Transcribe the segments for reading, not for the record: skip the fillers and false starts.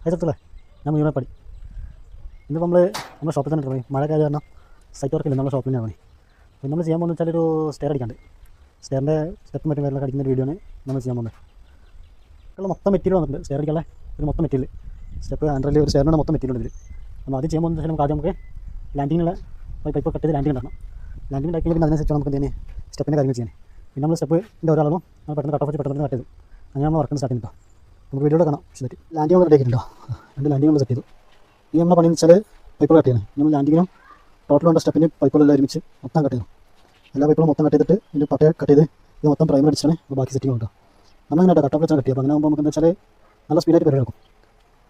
ഏതെടുത്തല്ലേ ഞാൻ മുഴുവൻ പടി ഇന്നിപ്പോൾ നമ്മുടെ ഷോപ്പിൽ തന്നെ എടുക്കണം. മഴ കാരണം സൈറ്റ് വർക്കില്ല, നമ്മുടെ ഷോപ്പിൽ തന്നെയാണ് പണി. അപ്പോൾ നമ്മൾ ചെയ്യാൻ പോകുന്നത് വെച്ചാൽ ഒരു സ്റ്റെയർ അടിക്കാണ്ട്, സ്റ്റെയറിൻ്റെ സ്റ്റെപ്പും മറ്റും കാര്യങ്ങളൊക്കെ അടിക്കുന്ന ഒരു വീഡിയോ ആണ് നമ്മൾ ചെയ്യാൻ പോകുന്നത്. ഉള്ള മൊത്തം മെറ്റീരിയൽ വന്നിട്ടുണ്ട് സ്റ്റെയർ അടിക്കാനുള്ള ഒരു മൊത്തം മെറ്റീരിയൽ സ്റ്റെപ്പ് ആൻഡ്രോയിൽ ഒരു സ്റ്റെയറിൻ്റെ മൊത്തം മെറ്റീരിയൽ ഇതിൽ. നമ്മൾ ആദ്യം ചെയ്യാൻ പോകുന്നത് നമുക്ക് ആദ്യം നമുക്ക് ലാൻഡിങ്ങിനുള്ള പൈപ്പ് കട്ട് ചെയ്ത് ലാൻഡിങ് ഉണ്ടാക്കണം. ലാൻഡിങ് ഉണ്ടാക്കി പിന്നെ അതിനനുസരിച്ച് നമുക്ക് എന്തെങ്കിലും സ്റ്റെപ്പിൻ്റെ കാര്യങ്ങൾ ചെയ്യാൻ. പിന്നെ നമ്മൾ സ്റ്റെപ്പിൻ്റെ ഒരാളും നമ്മൾ പെട്ടെന്ന് കട്ട് ഓഫ് വെച്ച് പെട്ടെന്ന് കട്ട് ചെയ്തു. അങ്ങനെ നമ്മൾ വർക്ക് സ്റ്റാർട്ട് ചെയ്യുന്നുണ്ടോ നമുക്ക് വീഡിയോ കാണാം. ശരി, ലാൻഡിങ് നമ്മൾ റെഡിയാക്കിയിട്ടുണ്ടോ? രണ്ട് ലാൻഡിങ് നമ്മൾ സെറ്റ് ചെയ്തു. ഈ നമ്മുടെ പണി എന്ന് വെച്ചാൽ പൈപ്പുകൾ കട്ട് ചെയ്യണം. നമ്മൾ ലാൻഡിങ്ങിനും ടോട്ടൽ വേണ്ട സ്റ്റെപ്പിന് പൈപ്പുകളെല്ലാം ഒരുമിച്ച് മൊത്തം കട്ട് ചെയ്യണം. എല്ലാ പൈപ്പുകളും മൊത്തം കട്ട് ചെയ്തിട്ട് ഇതിൻ്റെ പട്ട കട്ട് ചെയ്ത് ഇത് മൊത്തം പ്രൈമർ അടിച്ചാണ് ബാക്കി സെറ്റിംഗ് ഉണ്ടാവും. നമ്മളിങ്ങനെ കട്ട് ഓഫ് വെച്ചാൽ കട്ട് ചെയ്യുക. അങ്ങനെ ആകുമ്പോൾ നമുക്ക് എന്താ വെച്ചാൽ നല്ല സ്പീഡായിട്ട് പരിപാടി എടുക്കും.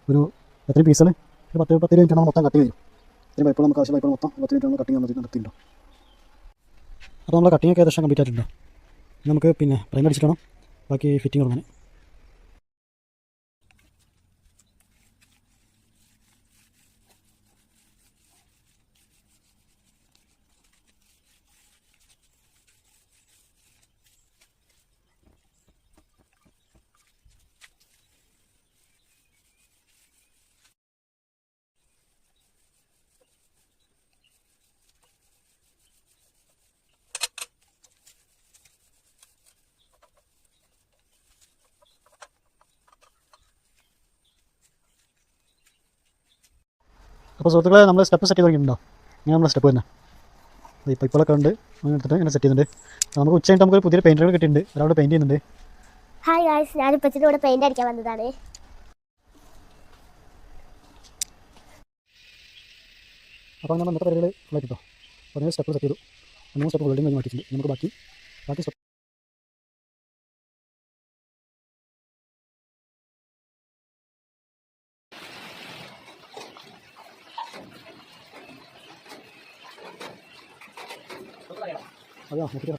ഒരു എത്രയും പീസിൽ ഒരു 10-20 മിനിറ്റ് നമ്മൾ മൊത്തം കട്ട് ചെയ്ത് തരും. ഇത്രയും പൈപ്പുകൾ നമുക്ക് ആവശ്യം പൈപ്പുകൾ മൊത്തം 10 മിനിറ്റ് നമ്മൾ കട്ടിങ് നിർത്തിയിട്ടുണ്ടോ. അപ്പോൾ നമ്മൾ കട്ടിങ് ഒക്കെ ഏകദേശം കംപ്ലീറ്റ് ആയിട്ടുണ്ടോ. നമുക്ക് പിന്നെ പ്രൈമർ അടിച്ചിട്ട് വേണം ബാക്കി ഫിറ്റിംഗ് തുടങ്ങാൻ. അപ്പോൾ സുഹൃത്തുക്കളെ നമ്മൾ സ്റ്റെപ്പ് സെറ്റ് ചെയ്ത് തുടങ്ങിയിട്ടുണ്ടോ? ഇങ്ങനെ നമ്മൾ സ്റ്റെപ്പ് തന്നെ ഈ പൈപ്പുകളൊക്കെ ഉണ്ട് അങ്ങനെ എടുത്തിട്ട് ഇങ്ങനെ സെറ്റ് ചെയ്യുന്നുണ്ട്. നമുക്ക് ഉച്ച കഴിഞ്ഞിട്ട് നമുക്ക് പുതിയ പെയിൻറ്റുകൾ കിട്ടിയിട്ടുണ്ട്. ഒരാളുടെ പെയിൻറ്റ് ചെയ്യുന്നുണ്ട്. ഹായ് ഗായ്സ്, ഞാനിപ്പോൾ ഇവിടെ പെയിൻറ്റ് അടിക്കാൻ വന്നതാണ്. അപ്പോൾ നമ്മൾ ഇന്നത്തെ പരിപാടികൾ ഫുള്ളായിട്ട് കിട്ടോ. അപ്പോൾ സ്റ്റെപ്പ് സെറ്റ് ചെയ്തു. 3 സ്റ്റെപ്പ് വെൽഡിങ് കഴിഞ്ഞ് മാറ്റിയിട്ടുണ്ട്. നമുക്ക് ബാക്കി സ്റ്റെപ്പ് അതെയോ നോക്കിയിട്ട്